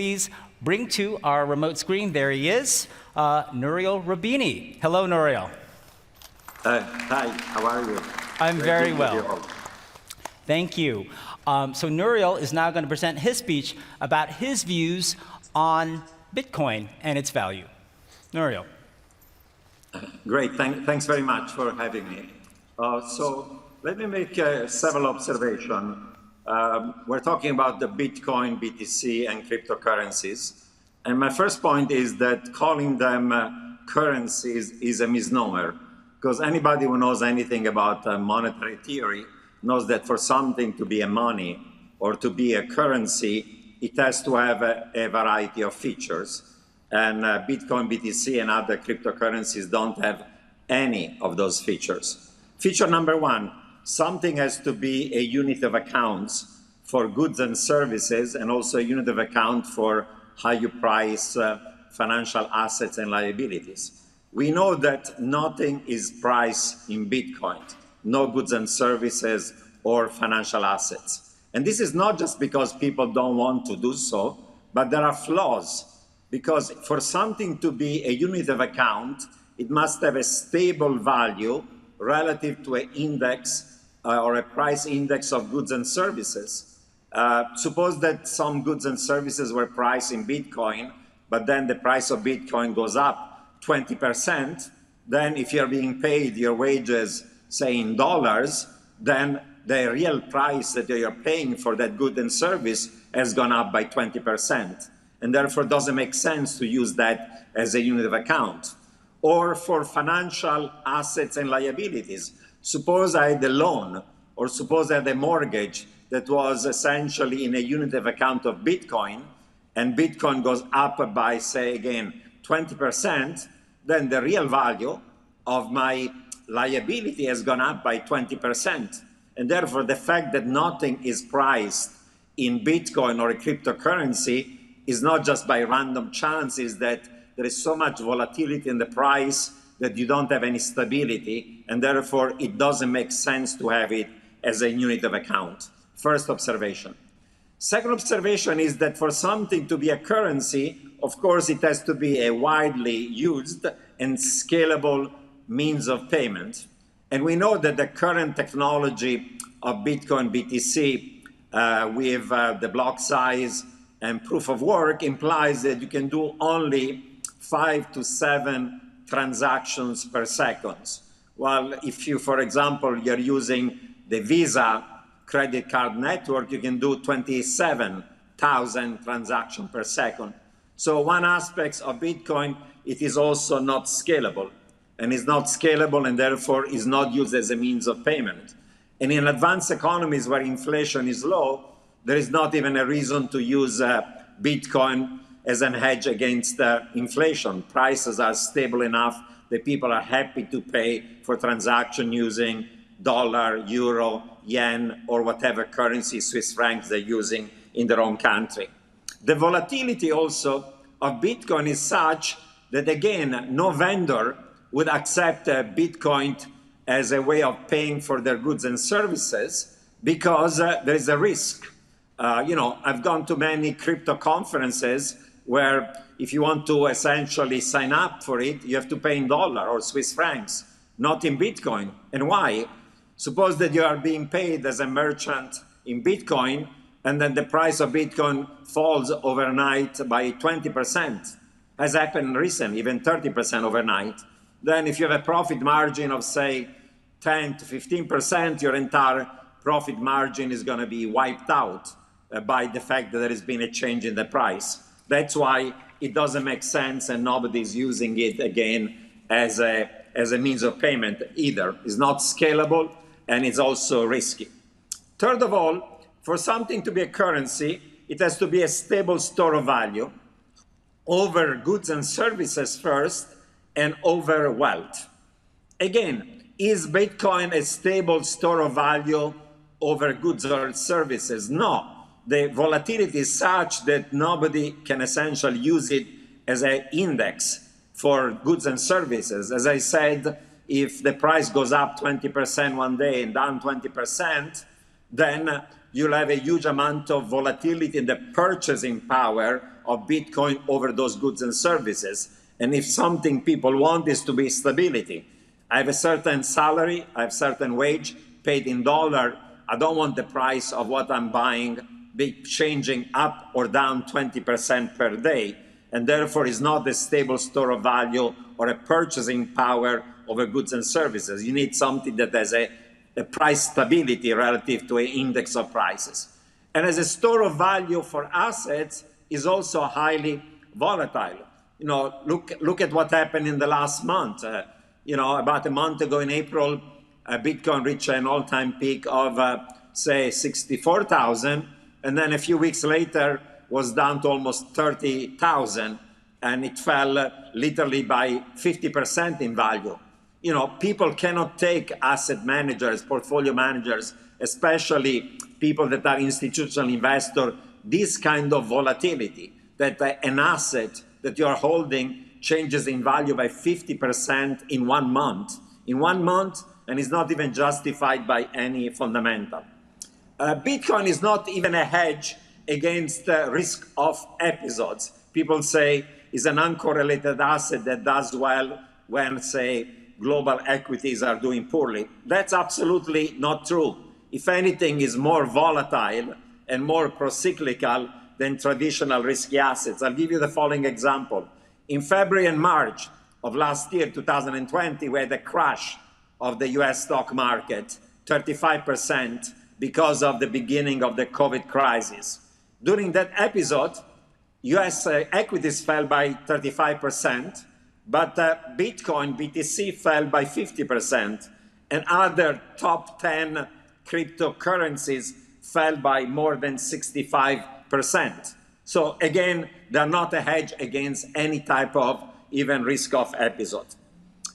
please bring to our remote screen, there he is, Nouriel Roubini. Hello, Nouriel. Hi, how are you? I'm very well. Thank you. So Nouriel is now going to present his speech about his views on Bitcoin and its value. Nouriel. Great, thanks very much for having me. So let me make several observations. We're talking about the Bitcoin, BTC, and cryptocurrencies. And my first point is that calling them currencies is a misnomer, because anybody who knows anything about monetary theory knows that for something to be a money or to be a currency, it has to have a variety of features. And Bitcoin, BTC, and other cryptocurrencies don't have any of those features. Feature number one, something has to be a unit of accounts for goods and services, and also a unit of account for how you price financial assets and liabilities. We know that nothing is priced in Bitcoin, no goods and services or financial assets. And this is not just because people don't want to do so, but there are flaws. Because for something to be a unit of account, it must have a stable value relative to an index or a price index of goods and services. Suppose that some goods and services were priced in Bitcoin, but then the price of Bitcoin goes up 20%. Then if you're being paid your wages, say in dollars, then the real price that you're paying for that good and service has gone up by 20%. And therefore it doesn't make sense to use that as a unit of account. Or for financial assets and liabilities. Suppose I had a loan, or suppose I had a mortgage that was essentially in a unit of account of Bitcoin, and Bitcoin goes up by, say again, 20%, then the real value of my liability has gone up by 20%. And therefore the fact that nothing is priced in Bitcoin or a cryptocurrency is not just by random chance, is that there is so much volatility in the price that you don't have any stability, and therefore it doesn't make sense to have it as a unit of account. First observation. Second observation is that for something to be a currency, of course it has to be a widely used and scalable means of payment. And we know that the current technology of Bitcoin, BTC, with the block size and proof of work implies that you can do only 5 to 7 transactions per second. While if you, for example, you're using the Visa credit card network, you can do 27,000 transactions per second. So one aspect of Bitcoin, it is also not scalable. And is not scalable and therefore is not used as a means of payment. And in advanced economies where inflation is low, there is not even a reason to use Bitcoin as an hedge against inflation. Prices are stable enough that people are happy to pay for transaction using dollar, euro, yen, or whatever currency, Swiss francs, they're using in their own country. The volatility also of Bitcoin is such that, again, no vendor would accept Bitcoin as a way of paying for their goods and services because there is a risk. I've gone to many crypto conferences where if you want to essentially sign up for it, you have to pay in dollar or Swiss francs, not in Bitcoin. And why? Suppose that you are being paid as a merchant in Bitcoin, and then the price of Bitcoin falls overnight by 20%, has happened recently, even 30% overnight. Then if you have a profit margin of, say, 10 to 15%, your entire profit margin is going to be wiped out by the fact that there has been a change in the price. That's why it doesn't make sense, and nobody's using it again as a means of payment either. It's not scalable, and it's also risky. Third of all, for something to be a currency, it has to be a stable store of value over goods and services first, and over wealth. Again, is Bitcoin a stable store of value over goods or services? No. The volatility is such that nobody can essentially use it as an index for goods and services. As I said, if the price goes up 20% one day and down 20%, then you'll have a huge amount of volatility in the purchasing power of Bitcoin over those goods and services. And if something people want is to be stability. I have a certain salary, I have certain wage paid in dollar. I don't want the price of what I'm buying be changing up or down 20% per day. And therefore is not a stable store of value or a purchasing power over goods and services. You need something that has a price stability relative to an index of prices. And as a store of value for assets is also highly volatile. You know, look at what happened in the last month. You know, about a month ago in April, Bitcoin reached an all-time peak of, say, 64,000. And then a few weeks later was down to almost 30,000. And it fell literally by 50% in value. You know, people cannot take asset managers, portfolio managers, especially people that are institutional investors, this kind of volatility, that an asset that you are holding changes in value by 50% in 1 month. In 1 month, and is not even justified by any fundamental. Bitcoin is not even a hedge against risk of episodes. People say it's an uncorrelated asset that does well when, say, global equities are doing poorly. That's absolutely not true. If anything, is more volatile and more procyclical than traditional risky assets. I'll give you the following example. In February and March of last year, 2020, we had a crash of the US stock market, 35%, because of the beginning of the COVID crisis. During that episode, US equities fell by 35%, but Bitcoin, BTC fell by 50%, and other top 10 cryptocurrencies fell by more than 65%. So again, they're not a hedge against any type of even risk of episode.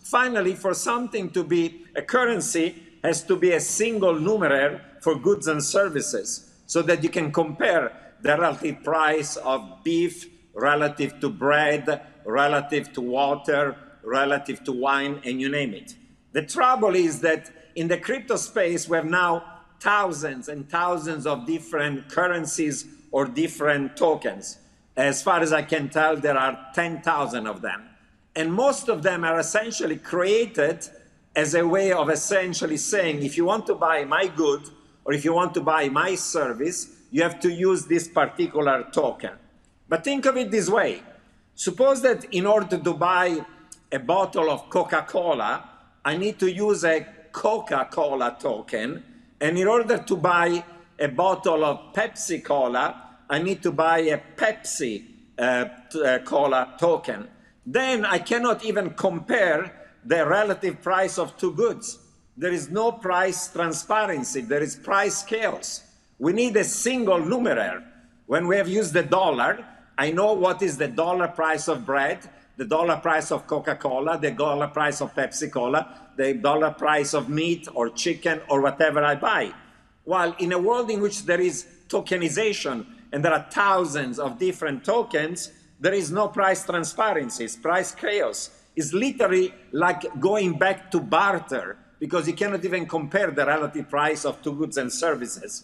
Finally, for something to be a currency, has to be a single numeraire for goods and services, so that you can compare the relative price of beef relative to bread, relative to water, relative to wine, and you name it. The trouble is that in the crypto space, we have now thousands and thousands of different currencies or different tokens. As far as I can tell, there are 10,000 of them. And most of them are essentially created as a way of essentially saying, if you want to buy my good, or if you want to buy my service, you have to use this particular token. But think of it this way. Suppose that in order to buy a bottle of Coca-Cola, I need to use a Coca-Cola token. And in order to buy a bottle of Pepsi-Cola, I need to buy a Pepsi-Cola token. Then I cannot even compare the relative price of two goods. There is no price transparency. There is price chaos. We need a single numeraire. When we have used the dollar, I know what is the dollar price of bread, the dollar price of Coca-Cola, the dollar price of Pepsi-Cola, the dollar price of meat or chicken or whatever I buy. While in a world in which there is tokenization and there are thousands of different tokens, there is no price transparency. It's price chaos. It's literally like going back to barter, because you cannot even compare the relative price of two goods and services.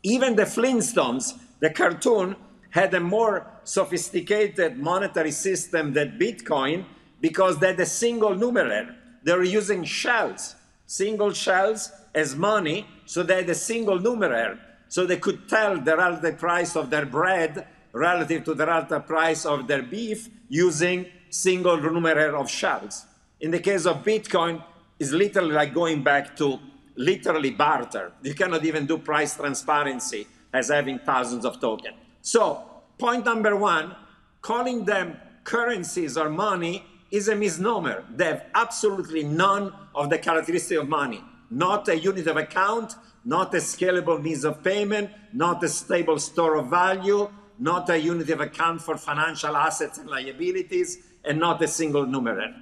Even the Flintstones, the cartoon, had a more sophisticated monetary system than Bitcoin, because they had a single numeraire. They were using shells, single shells as money, so they had a single numeraire. So they could tell the relative price of their bread relative to the relative price of their beef using single numeraire of shells. In the case of Bitcoin, it's literally like going back to literally barter. You cannot even do price transparency as having thousands of tokens. So, point number one, calling them currencies or money is a misnomer. They have absolutely none of the characteristics of money. Not a unit of account, not a scalable means of payment, not a stable store of value, not a unit of account for financial assets and liabilities, and not a single numeraire.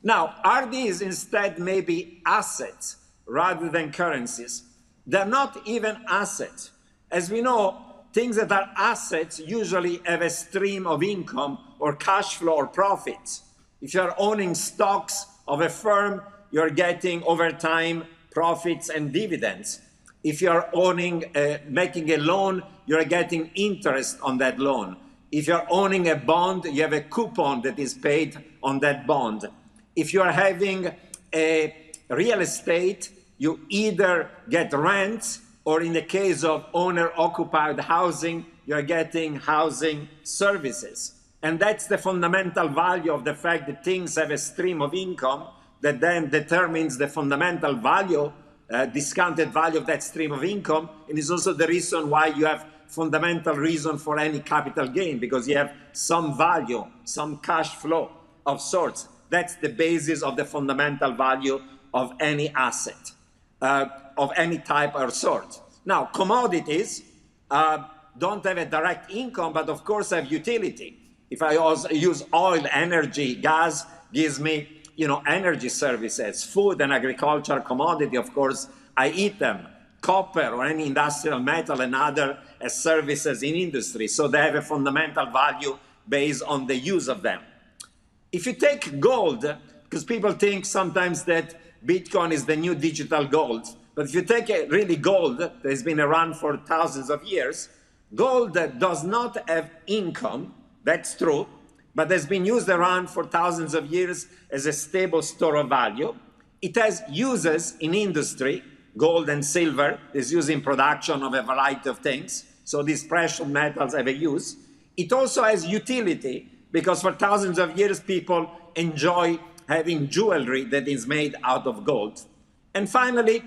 Now, are these instead maybe assets rather than currencies? They're not even assets. As we know, things that are assets usually have a stream of income or cash flow or profits. If you're owning stocks of a firm, you're getting over time profits and dividends. If you're owning, making a loan, you're getting interest on that loan. If you're owning a bond, you have a coupon that is paid on that bond. If you are having a real estate, you either get rent, or in the case of owner-occupied housing, you're getting housing services. And that's the fundamental value of the fact that things have a stream of income that then determines the fundamental value, discounted value of that stream of income, and is also the reason why you have fundamental reason for any capital gain, because you have some value, some cash flow of sorts. That's the basis of the fundamental value of any asset, of any type or sort. Now, commodities don't have a direct income, but of course have utility. If I also use oil, energy, gas gives me, energy services. Food and agriculture commodity, of course, I eat them. Copper or any industrial metal and other services in industry. So they have a fundamental value based on the use of them. If you take gold, because people think sometimes that Bitcoin is the new digital gold, but if you take really gold that has been around for thousands of years, gold that does not have income, that's true, but has been used around for thousands of years as a stable store of value. It has uses in industry. Gold and silver is used in production of a variety of things. So these precious metals have a use. It also has utility, because for thousands of years, people enjoy having jewelry that is made out of gold. And finally,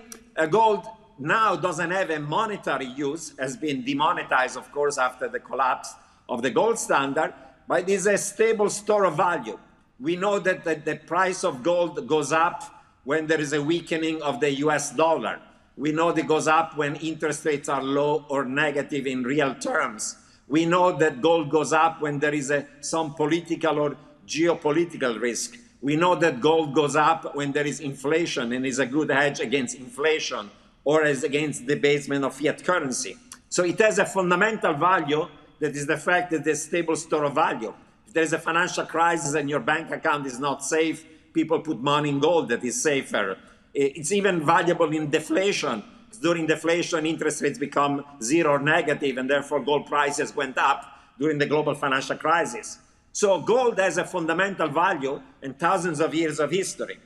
gold now doesn't have a monetary use, has been demonetized, of course, after the collapse of the gold standard, but it is a stable store of value. We know that the price of gold goes up when there is a weakening of the US dollar. We know that it goes up when interest rates are low or negative in real terms. We know that gold goes up when there is some political or geopolitical risk. We know that gold goes up when there is inflation and is a good hedge against inflation or as against debasement of fiat currency. So it has a fundamental value that is the fact that it's a stable store of value. If there is a financial crisis and your bank account is not safe, people put money in gold that is safer. It's even valuable in deflation. During deflation, interest rates become zero or negative, and therefore gold prices went up during the global financial crisis. So gold has a fundamental value and thousands of years of history.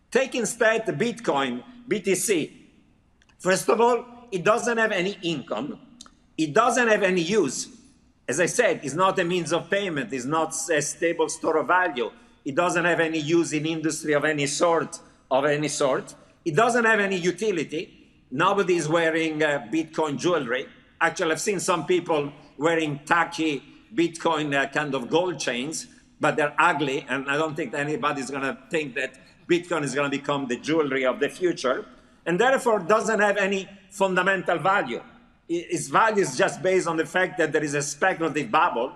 Take instead the Bitcoin, BTC. First of all, it doesn't have any income. It doesn't have any use. As I said, it's not a means of payment. It's not a stable store of value. It doesn't have any use in industry of any sort. It doesn't have any utility. Nobody is wearing Bitcoin jewelry. Actually, I've seen some people wearing tacky Bitcoin kind of gold chains, but they're ugly, and I don't think anybody's going to think that Bitcoin is going to become the jewelry of the future, and therefore doesn't have any fundamental value. Its value is just based on the fact that there is a speculative bubble,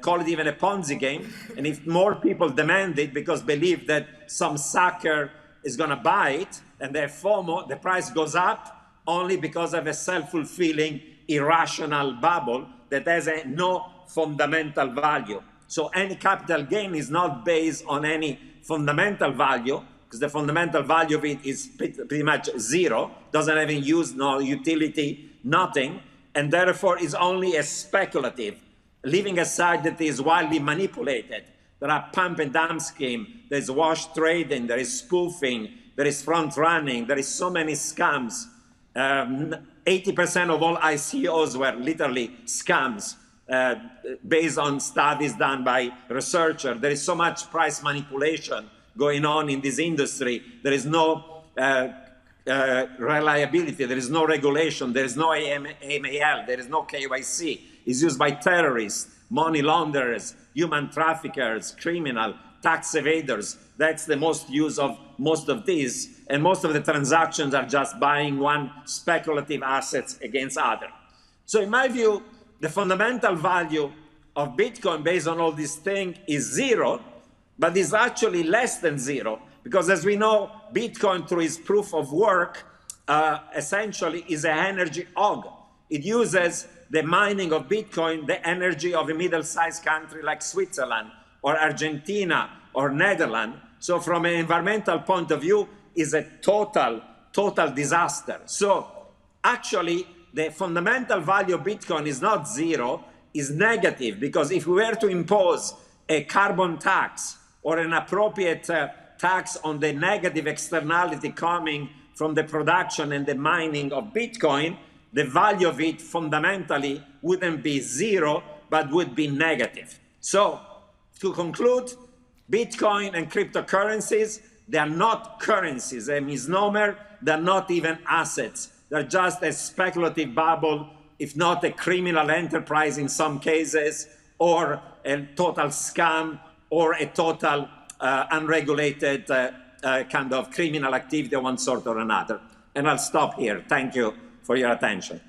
call it even a Ponzi game, and if more people demand it because believe that some sucker is going to buy it, and their FOMO, the price goes up only because of a self-fulfilling, irrational bubble that has no fundamental value. So any capital gain is not based on any fundamental value, because the fundamental value of it is pretty much zero, doesn't have any use, no utility, nothing, and therefore is only a speculative, leaving aside that it is widely manipulated. There are pump and dump schemes, there's wash trading, there is spoofing, there is front running, there is so many scams. 80% of all ICOs were literally scams based on studies done by researchers. There is so much price manipulation going on in this industry. There is no reliability, there is no regulation, there is no AML, there is no KYC. It's used by terrorists, money launderers, human traffickers, criminal, tax evaders. That's the most use of most of these, and most of the transactions are just buying one speculative assets against other. So in my view, the fundamental value of Bitcoin based on all these things is zero, but is actually less than zero, because as we know, Bitcoin through its proof of work essentially is an energy hog. It uses the mining of Bitcoin, the energy of a middle-sized country like Switzerland or Argentina or Netherlands. So from an environmental point of view, is a total disaster. So actually, the fundamental value of Bitcoin is not zero, is negative, because if we were to impose a carbon tax or an appropriate tax on the negative externality coming from the production and the mining of Bitcoin, the value of it fundamentally wouldn't be zero, but would be negative. So, to conclude, Bitcoin and cryptocurrencies, they are not currencies, a misnomer. They're not even assets. They're just a speculative bubble, if not a criminal enterprise in some cases, or a total scam, or a total unregulated kind of criminal activity of one sort or another. And I'll stop here. Thank you for your attention.